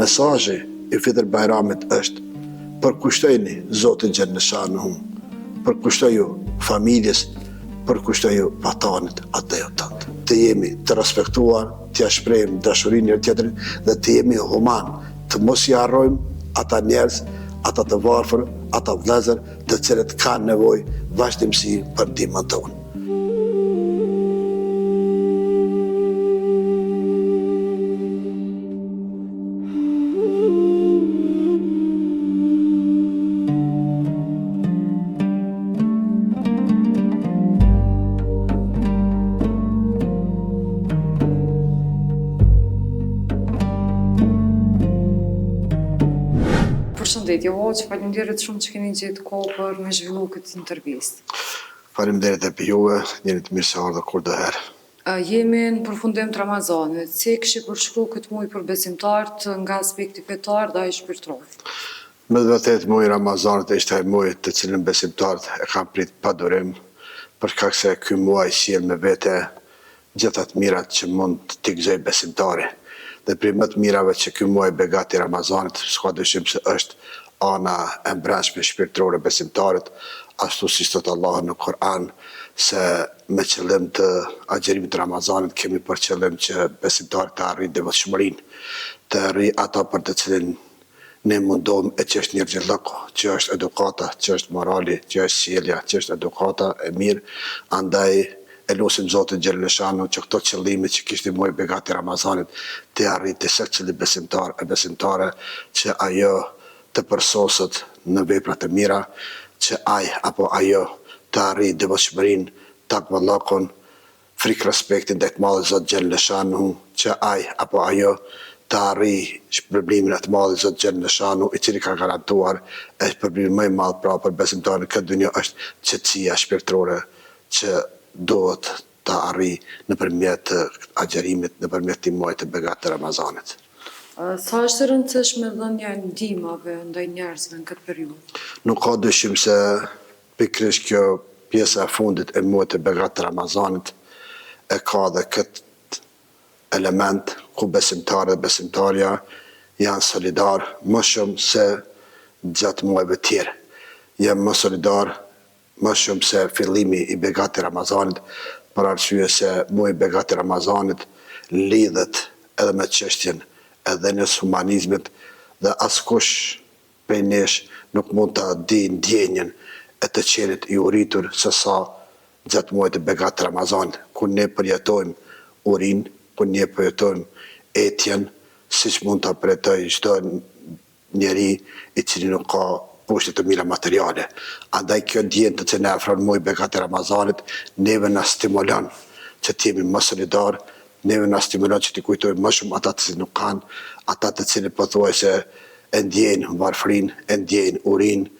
Mesazhi i Fitr Bajramit është: përkushtojeni Zotin Xheleshanuhu, përkushtoju familjes, përkushtoju vatanit atë jotat. Të jemi të respektuar, të shprehim dashurinë njëri tjetrit dhe të jemi human, të mos i harrojmë ata njerëz, ata të varfër, ata vëllezër të cilët kanë nevojë vazhdimsi për ndihmën tonë. Përshëndetje, hoq, faleminderit shumë që keni gjetë kohë për me zhvillu këtë intervistë. Faleminderit e për juve, jeni të mirë se ardhë kur do herë. Jemi në përfundim të Ramazanit. Si e kishte përshkruar këtë muaj për besimtarët nga aspekti fetar dhe ai shpirtëror? Me të vërtetë muaji Ramazanit ishte ai muaj të cilin besimtarët e kanë prit pa durim, për shkak se ky muaj sjell me vete gjitha të mirat që mund t'i gëzojë besimtari. Dhe për më të mirave që ky muaj begat i Ramazanit, s'ka dyshim se është ana e brendshme shpirtërore besimtarit, ashtu si thot Allahu në Kur'an se me qëllim të agjerimit të Ramazanit kemi për qëllim që besimtarit të arrijë devotshmërinë, të arrijë ata për të cilin ne mundohem e që është një gjellëko, që është edukata, që është morali, që është sjellja, që është edukata e mirë, andaj e lusim Zotin Xheleshanu që këto qëllime që kishte muaj begat i Ramazanit të arrijë të secili besimtar e besimtare, që ajo të përsoset në vepra të mira, që ai apo ajo të arrijë devotshmërinë, takvallahun, frikë respektin ndaj të Madhit Zot Xheleshanu, që ai apo ajo të arrijë shpërblimin e të Madhit Zot Xheleshanu, i cili ka garantuar e shpërblimi më i madh pra për besimtarin në këtë dynjë është qetësia shpirtërore që duhet të arrijë nëpërmjet agjerimit, nëpërmjet këtij muaji të begat të Ramazanit. Sa është e rëndësishme dhënia e ndihmave ndaj njerëzve në këtë periudhë? Nuk ka dyshim se pikërisht kjo pjesa e fundit e muajit të begat të Ramazanit e ka dhe këtë element ku besimtarët dhe besimtarja janë solidar më shumë se gjatë muajve tjerë. Janë më solidar më shumë se fillimi i begat të Ramazanit, për arsye se muaji i begat të Ramazanit lidhet edhe me çështjen e dhënies humanizmit dhe askush prej nesh nuk mund ta di ndjenjen e të qenit i uritur se sa gjatë muajit të begat të Ramazanit, ku ne përjetojmë urinë, ku ne përjetojmë etjen, siç mund ta përjetojë çdo njeri i cili nuk ka kushte të mira materiale. Andaj kjo ndjenjë të cilën e afron muaji begat të Ramazanit, neve na stimulon që të jemi më solidar, neve na stimulon që të kujtojmë më shumë ata të cilët nuk kanë, ata të cilët pothuajse e ndjejnë varfrinë, e ndjejnë urinë,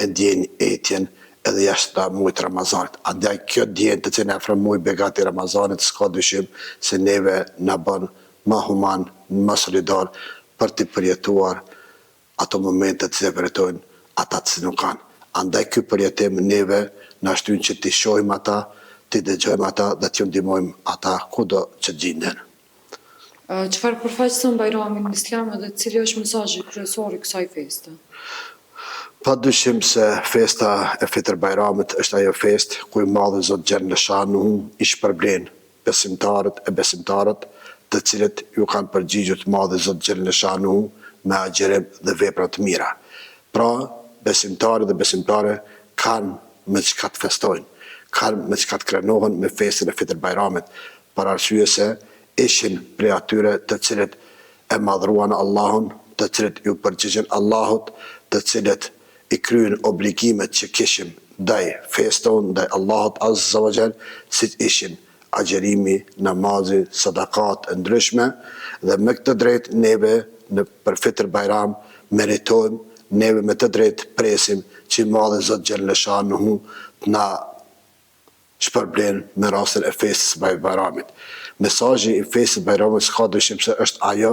e ndjejnë etjen edhe jashtë muajit të Ramazanit. Andaj kjo ndjenjë të cilën e afron muaji begat të Ramazanit s'ka dyshim se neve na bën më human, më solidar për të përjetuar ato momente që përjetojnë ata që nuk kanë. Andaj ky përjetim neve na shtyn që t'i shohim ata, t'i dëgjojmë ata dhe t'ju ndihmojmë ata kudo që gjenden. Çfarë përfaqëson Bajrami në Islam dhe cili është mesazhi kryesor i kësaj feste? Padyshim se festa e Fitr Bajramit është ajo festë ku i Madhi Zot Xheleshanu i shpërblen besimtarët e besimtarët, të cilët ju kanë përgjigjur të Madhi Zot Xheleshanu me agjerim dhe vepra të mira. Pra, besimtarë dhe besimtare kanë me çka të festojnë, kanë me çka të krenohen me festën e Fitr Bajramit, për arsye se ishin prej atyre të cilët e madhruan Allahun, të cilët ju përgjigjen Allahut, të cilët i kryen obligimet që kishim ndaj feston, ndaj Allahut Azza wa Jall, siç ishin agjerimi, namazi, sadakat e ndryshme, dhe me këtë drejtë neve për Fitr Bajram meritojmë, neve me të drejtë presim që i Madhi Zot Xheleshanu na shpërblen me rastin e festës së Bajramit. Mesazhi i festës së Bajramit s'ka dyshim se është ajo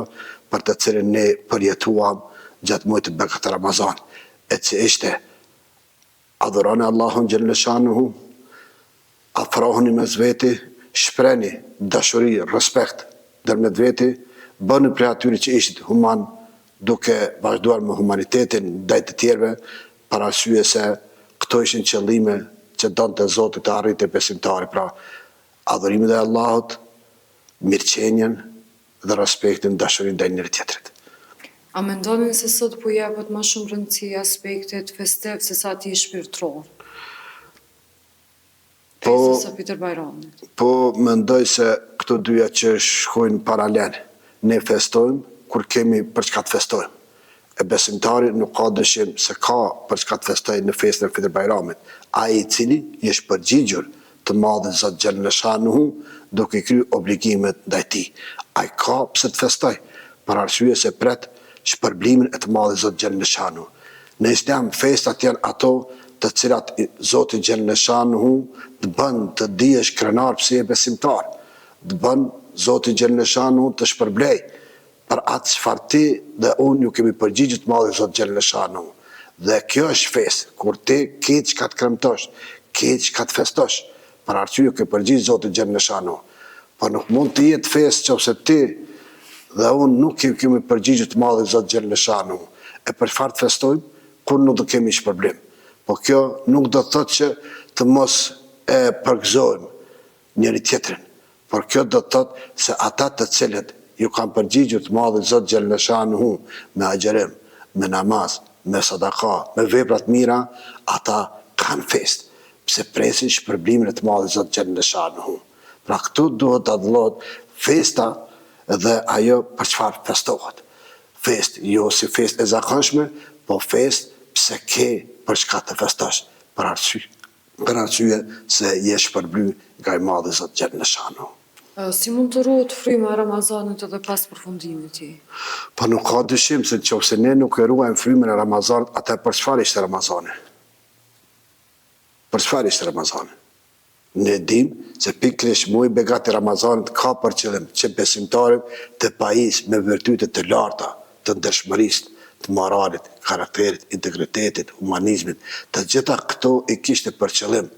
për të cilën ne përjetuam gjatë muajit të begat të Ramazanit, e që ishte adhuroni Allahun Xheleshanu, afrohuni mes veti, shprehni dashuri, respekt ndërmjet veti, bëni prej atyre që ishit human, duke vazhduar me humanitetin ndaj të tjerëve, për arsye se këto ishin qëllime që donte Zoti të arritej besimtari, pra adhurimin e Allahut, mirëqenien dhe respektin, dashurinë ndaj njëri tjetrit. A mendoni se sot po jepet më shumë rëndësi aspektit festiv se sa atij shpirtëror? Fesës së Peter Bajramit. Po mendoj se këto dyja që shkojnë paralel. Ne festojmë kur kemi për çka të festojmë. E besimtari nuk ka dyshim se ka për çka të festojë në festën e Peter Bajramit. Ai i cili është përgjigjur të madhin Zot Xheleshanuhu duke kryer obligimet ndaj tij. Ai ka pse të festojë, për arsye se pret shpërblimin e të madhit Zot Xheleshanuhu. Në Islam festat janë ato të cilat Zoti Xheleshanuhu të bën të dihesh krenar pse je besimtar, të bën Zoti Xheleshanuhu të shpërblej për atë çfarë ti dhe unë ju kemi përgjigjur të madhit Zot Xheleshanuhu. Dhe kjo është festë, kur ti ke çka të kremtosh, ke çka të festosh, për arsye ke përgjigj Zotit Xheleshanuhu. Po nuk mund të jetë festë nëse ti dhe unë nuk kemi përgjigjur të madhit Zot Xheleshanuhu. E për çfarë të festojmë, kur nuk do kemi shpërblim. Po kjo nuk do të thotë që të mos e përgëzojmë njëri tjetrin, por kjo do të thotë se ata të cilët ju kanë përgjigjur të madhit Zot Xheleshanuhu me agjerim, me namaz, me sadaka, me vepra të mira, ata kanë festë, pse presin shpërblimin e të madhit Zot Xheleshanuhu. Pra këtu duhet të adhullohet festa dhe ajo për çfarë festohet. Festë jo si festë e zakonshme, po festë pse ke për çka të festosh, për arsye se je shpërbly nga i madhi Zot Xheleshanuhu. Si mund të ruhet fryma e Ramazanit edhe pas përfundimit të tij? Po nuk ka dyshim se nëse ne nuk e ruajmë frymën e Ramazanit, atë për çfarë ishte Ramazani? Për çfarë ishte Ramazani? Ne dim se pikërisht muaji i begat i Ramazanit ka për qëllim që besimtarit të pajisë me virtyte të larta të ndershmërisë, të moralit, karakterit, integritetit, humanizmit, të gjitha këto i kishte për qëllim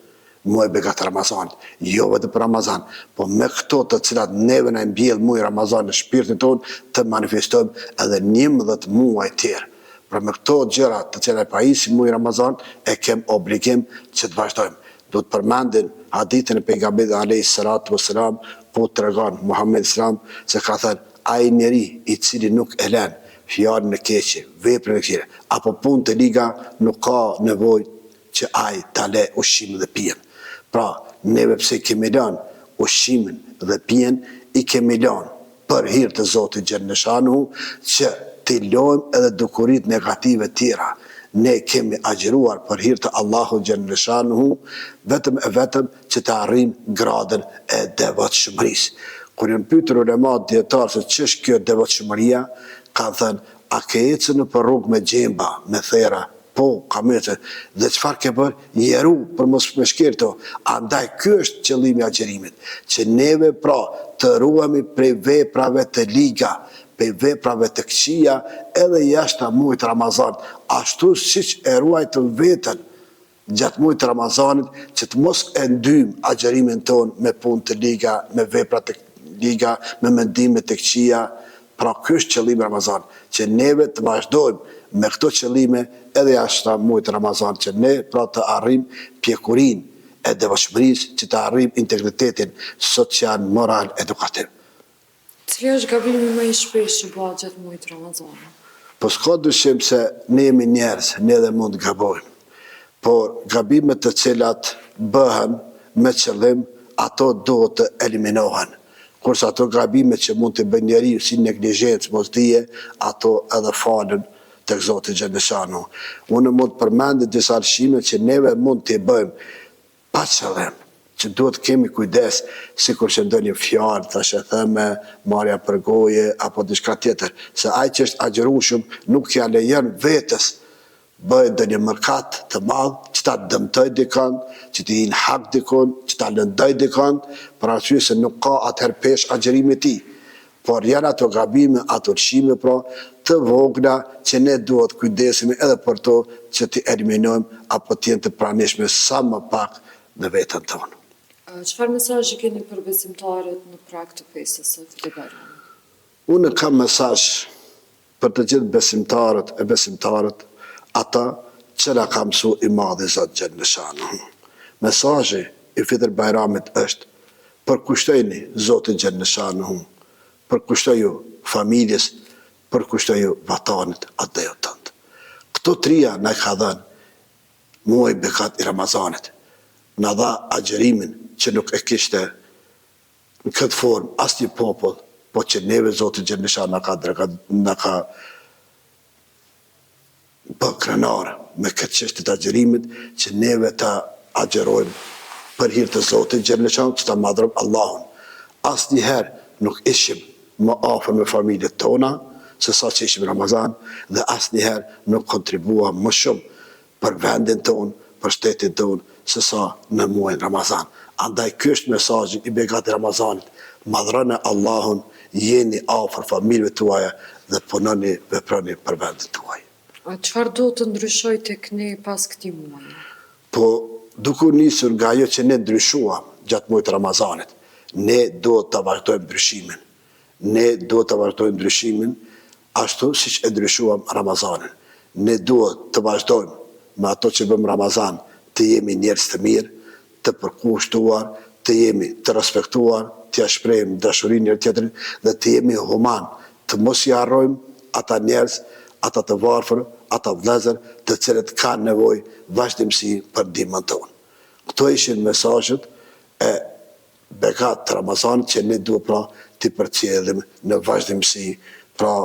muaji i begat i Ramazanit, jo vetëm për Ramazan, po me këto të cilat neve na mbjell muaji i Ramazanit në shpirtin tonë të manifestojmë edhe 11 muaj tjerë. Pra me këto gjëra të cilat pajisim muaji i Ramazanit e kem obligim që të vazhdojmë. Do të përmendim hadithin e pejgamberit alayhis salatu wassalam, ku tregon Muhamedi sallam se ka thënë ai njeri i cili nuk e lën fjalën e keqe, veprën e keqe, apo punë të liga, nuk ka nevojë që ai ta lë ushqimin dhe pijen. Pra, neve pse kemi lënë ushqimin dhe pijen, i kemi lënë për hir të Zotit Xheleshanuhu që të lojmë edhe dukurit negative tjera. Ne kemi agjëruar për hir të Allahut Xheleshanuhu vetëm e vetëm që të arrijmë gradën e devotshmërisë. Kur janë pyetur ulemat dietar se ç'është kjo devotshmëria, kanë thënë, a ke ecë në për rrugë me gjemba, me thera? Po, kam ecë. Dhe çfarë ke bërë? Jeru për mos me shkerto. Andaj ky është qëllimi i agjerimit, që neve pra të ruhemi prej veprave të liga, prej veprave të këqija edhe jashtë muajit Ramazanit, ashtu siç e ruajtëm veten gjatë muajit Ramazanit, që të mos e ndym agjerimin ton me punë të liga, me vepra të liga, me mendime të këqija. Pra ky është qëllimi i Ramazanit, që neve të vazhdojmë me këto qëllime edhe jashtë muajit Ramazanit, që ne pra të arrijmë pjekurinë e devotshmërisë, që të arrijmë integritetin social, moral, edukativ. Cili është gabimi më i shpesh që bëhet gjatë muajit Ramazanit? Po s'ka dyshim se ne jemi njerëz, ne edhe mund të gabojmë. Por gabimet të cilat bëhen me qëllim, ato duhet të eliminohen. Kurse ato gabimet që mund të bëjë njeriu si neglizhencë, mosdije, ato edhe falen tek Zoti Xheleshanuhu. Unë mund të përmend disa arshime që neve mund të bëjmë pa qëllim, që duhet kemi kujdes, sikur që ndonjë fjalë, tash e thëme, marrja për goje, apo diçka tjetër, se ai që është agjërueshëm nuk ja lejon vetes bëjë ndonjë mëkat të madh, që ta dëmtoj dikon, që t'i hin hak dikon, që ta lëndoj dikon, për arsye se nuk ka atëherë pesh agjerimi i tij. Por janë ato gabime, ato lëshime pra të vogla që ne duhet kujdesemi edhe për to që t'i eliminojmë apo t'jenë të pranishme sa më pak në veten tonë. Çfarë mesazhi keni për besimtarët në prag të festës së Peter Bajramit? Unë kam mesazh për të gjithë besimtarët e besimtarët, ata që na ka mësu i madhi Zot Gjelle Shanuhu. Mesazhi i Fitr Bajramit është: përkushtojeni Zotin Gjelle Shanuhu, përkushtoju familjes, përkushtoju vatanit atë dhe tëndë. Këto trija na ka dhënë muaj bekat i Ramazanit. Na dha agjerimin që nuk e kishte në këtë formë asnjë popull, po që neve Zoti Gjelle Shanuhu na ka bë krenar me këtë çështje të agjerimit, që neve ta agjerojmë për hir të Zotit Gjelle Shanuhu, që ta madhrojmë Allahun. Asnjëherë nuk ishim më afër me familjet tona se sa që ishim Ramazan, dhe asnjëherë nuk kontribuam më shumë për vendin ton, për shtetin ton, se sa në muajin Ramazan. Andaj ky është mesazhi i bekat i Ramazanit: madhroni Allahun, jeni afër familjeve tuaja dhe punoni, veproni për vendin tuaj. A çfarë do të ndryshoj tek ne pas këtij muaji? Po, duke nisur nga ajo që ne ndryshuam gjatë muajit Ramazanit, ne duhet ta vazhdojmë ndryshimin. Ne duhet ta vazhdojmë ndryshimin ashtu siç e ndryshuam Ramazanin. Ne duhet të vazhdojmë me ato që bëm Ramazan, të jemi njerëz të mirë, të përkushtuar, të jemi të respektuar, t'ia shprehim dashurinë njëri tjetrit dhe të jemi human, të mos i harrojmë ata njerëz, ata të varfër, ata vëllezër të cilët kanë nevojë vazhdimsi për ndihmën tonë. Këto ishin mesazhet e bekat të Ramazanit që ne duhet pra t'i përcjellim në vazhdimsi, pra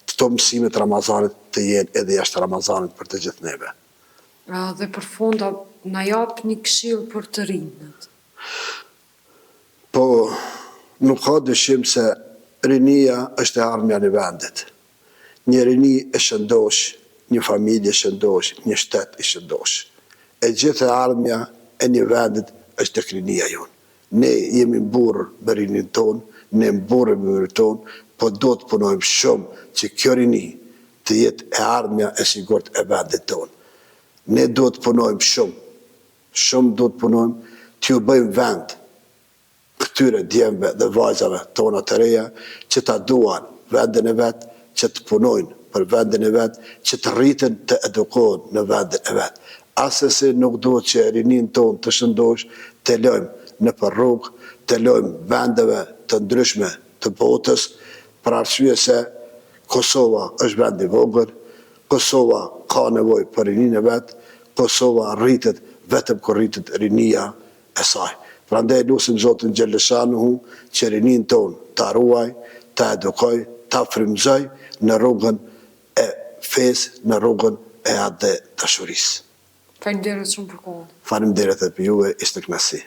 këto mësimet të Ramazanit të jenë edhe jashtë Ramazanit për të gjithë neve. Dhe për fund, na jap një këshill për të rinjët. Po, nuk ka dyshim se rinia është e ardhmja në vendit. Një rini e shëndosh, një familje shëndosh, një shtet i shëndosh. E gjithë e ardhmja e një vendit është tek rinia jonë. Ne jemi mburrë me rinin tonë, ne mburrëm me rinin tonë, po do të punojmë shumë që kjo rini të jetë e ardhmja e sigurt e vendit tonë. Ne do të punojmë shumë do të punojmë, t'ju bëjmë vend këtyre djemve dhe vajzave tona të reja, që ta duan vendin e vetë, që të punojnë për vendin e vetë, që të rriten të edukohen në vendin e vetë. Asesi nuk duhet që rinin tonë të shëndosh, të lojmë në për rrugë, të lojmë vendeve të ndryshme të botës, për arsye se Kosova është vend i vogël, Kosova ka nevojë për rinin e vetë, Kosova rritet vetëm kur rritet rinia e saj. Prandaj lutim Zotin Gjelle Shanuhu që rinin tonë ta ruaj, ta edukoj, ta frymëzoj në rrugën e fesë, në rrugën e atë dashurisë. Faleminderit shumë për kohën. Faleminderit edhe për juve, ishte kënaqësi.